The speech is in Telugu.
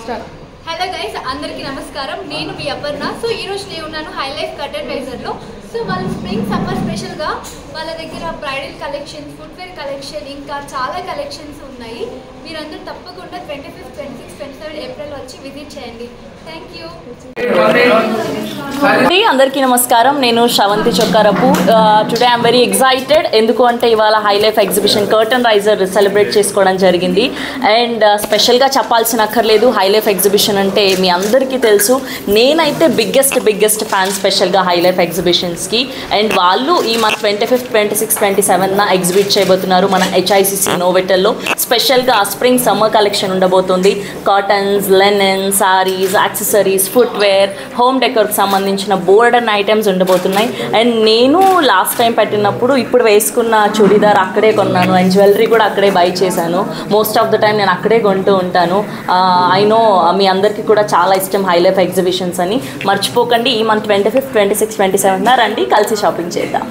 హలో గైస్, అందరికీ నమస్కారం. నేను మీ అపర్ణ. సో ఈరోజు నేను ఉన్నాను హై లైఫ్ కర్టెన్ రైజర్లో. సో వాళ్ళు స్ప్రింగ్ సమ్మర్ స్పెషల్గా వాళ్ళ దగ్గర బ్రైడల్ కలెక్షన్, ఫుట్వేర్ కలెక్షన్, ఇంకా చాలా కలెక్షన్స్ ఉన్నాయి. మీరందరూ తప్పకుండా 25, 26, 27 ఏప్రిల్ వచ్చి విజిట్ చేయండి. Thank you. అందరికీ నమస్కారం. నేను Sravanthi Chokkarapu. Today I'm very excited. ఎందుకు అంటే ఇవాళ Hi Life exhibition curtain raiser celebrate చేసుకోవడం జరిగింది. అండ్ స్పెషల్గా చెప్పాల్సిన అక్కర్లేదు, హై లైఫ్ ఎగ్జిబిషన్ అంటే మీ అందరికీ తెలుసు. నేనైతే బిగ్గెస్ట్ ఫ్యాన్ స్పెషల్గా హై లైఫ్ ఎగ్జిబిషన్స్కి. అండ్ వాళ్ళు ఈ మన 25, 26, 27 ఎగ్జిబిట్ చేయబోతున్నారు మన HICC నోవెటల్లో. స్పెషల్గా స్ప్రింగ్ సమ్మర్ కలెక్షన్ ఉండబోతుంది. Cottons, linen, saris, accessories, footwear, home డెకోర్కి సంబంధించిన బోర్డన్ ఐటమ్స్ ఉండబోతున్నాయి. అండ్ నేను లాస్ట్ టైం పెట్టినప్పుడు ఇప్పుడు వేసుకున్న చుడీదార్ అక్కడే కొన్నాను. అండ్ జ్యువెలరీ కూడా అక్కడే బై చేశాను. మోస్ట్ ఆఫ్ ద టైం నేను అక్కడే కొంటూ ఉంటాను. ఐ నో మీ అందరికీ కూడా చాలా ఇష్టం హై లైఫ్ ఎగ్జిబిషన్స్ అని. మర్చిపోకండి, ఈ మంత్ 25, 26, 27 రండి, కలిసి షాపింగ్ చేద్దాం.